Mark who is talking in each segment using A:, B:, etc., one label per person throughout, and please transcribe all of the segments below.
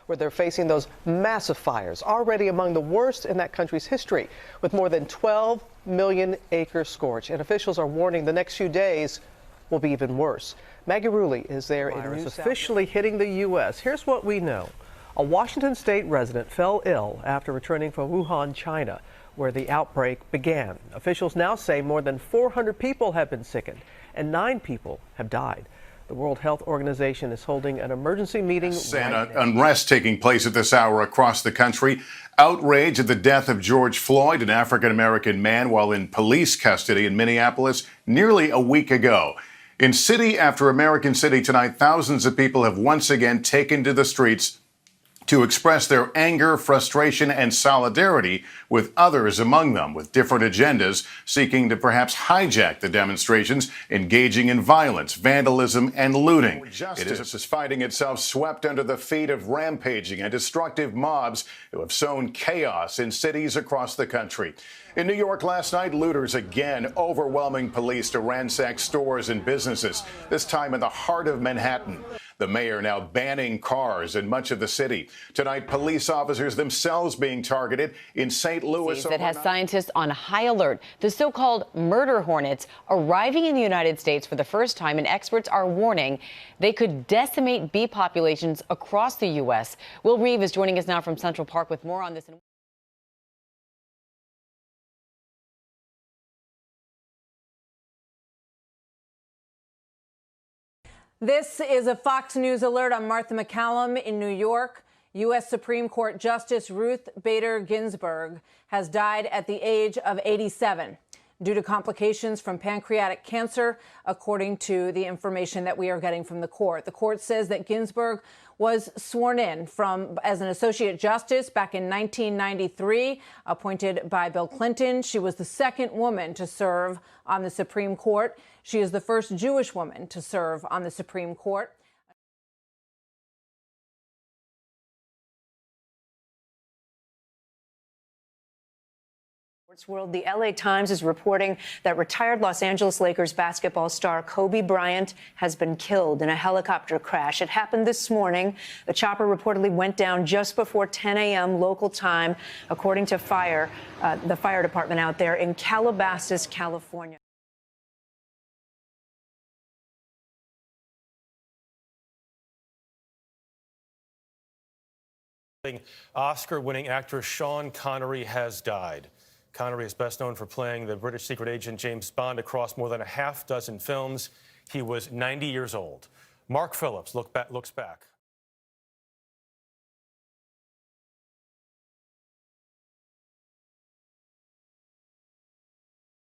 A: where they're facing those massive fires, already among the worst in that country's history, with more than 12 million acres scorched. And officials are warning the next few days will be even worse. Maggie Rulli is there in New South. Officially hitting the U.S. Here's what we know. A Washington state resident fell ill after returning from Wuhan, China, where the outbreak began. Officials now say more than 400 people have been sickened and 9 people have died. The World Health Organization is holding an emergency meeting.
B: Unrest taking place at this hour across the country. Outrage at the death of George Floyd, an African-American man, while in police custody in Minneapolis nearly a week ago. In city after American city tonight, thousands of people have once again taken to the streets to express their anger, frustration, and solidarity with others among them with different agendas, seeking to perhaps hijack the demonstrations, engaging in violence, vandalism, and looting. Justice is finding itself swept under the feet of rampaging and destructive mobs who have sown chaos in cities across the country. In New York last night, looters again overwhelming police to ransack stores and businesses, this time in the heart of Manhattan. The mayor now banning cars in much of the city. Tonight, police officers themselves being targeted in St. Louis.
C: That has scientists on high alert. The so-called murder hornets arriving in the United States for the first time, and experts are warning they could decimate bee populations across the U.S. Will Reeve is joining us now from Central Park with more on this.
D: This is a Fox News alert. I'm Martha McCallum in New York. U.S. Supreme Court Justice Ruth Bader Ginsburg has died at the age of 87 due to complications from pancreatic cancer, according to the information that we are getting from the court. The court says that Ginsburg was sworn in as an associate justice back in 1993, appointed by Bill Clinton. She was the second woman to serve on the Supreme Court. She is the first Jewish woman to serve on the Supreme Court.
E: World, the LA Times is reporting that retired Los Angeles Lakers basketball star Kobe Bryant has been killed in a helicopter crash. It happened this morning. The chopper reportedly went down just before 10 a.m. local time, according to the fire department out there in Calabasas, California.
F: Oscar-winning actor Sean Connery has died. Connery is best known for playing the British secret agent James Bond across more than a half-dozen films. He was 90 years old. Mark Phillips looks back.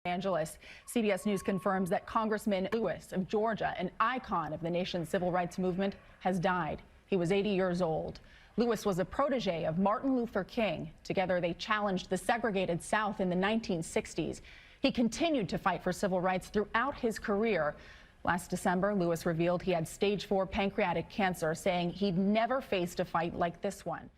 G: Angeles. CBS News confirms that Congressman Lewis of Georgia, an icon of the nation's civil rights movement, has died. He was 80 years old. Lewis was a protege of Martin Luther King. Together, they challenged the segregated South in the 1960s. He continued to fight for civil rights throughout his career. Last December, Lewis revealed he had stage 4 pancreatic cancer, saying he'd never faced a fight like this one.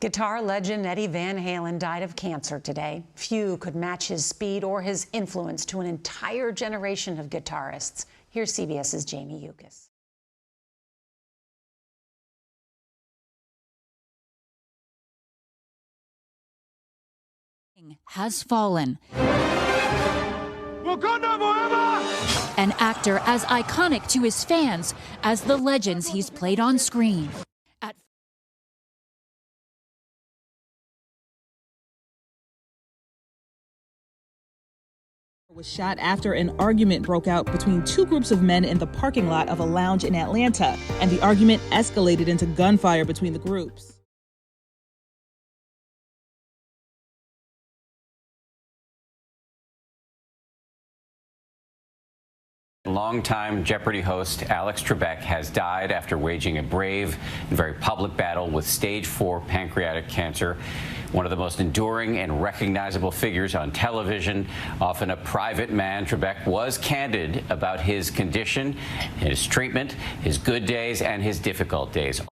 H: Guitar legend Eddie Van Halen died of cancer today. Few could match his speed or his influence to an entire generation of guitarists. Here's CBS's Jamie Yukas.
I: Has fallen. An actor as iconic to his fans as the legends he's played on screen.
J: Was shot after an argument broke out between two groups of men in the parking lot of a lounge in Atlanta, and the argument escalated into gunfire between the groups.
K: Longtime Jeopardy host Alex Trebek has died after waging a brave and very public battle with stage 4 pancreatic cancer. One of the most enduring and recognizable figures on television, often a private man, Trebek was candid about his condition, his treatment, his good days, and his difficult days.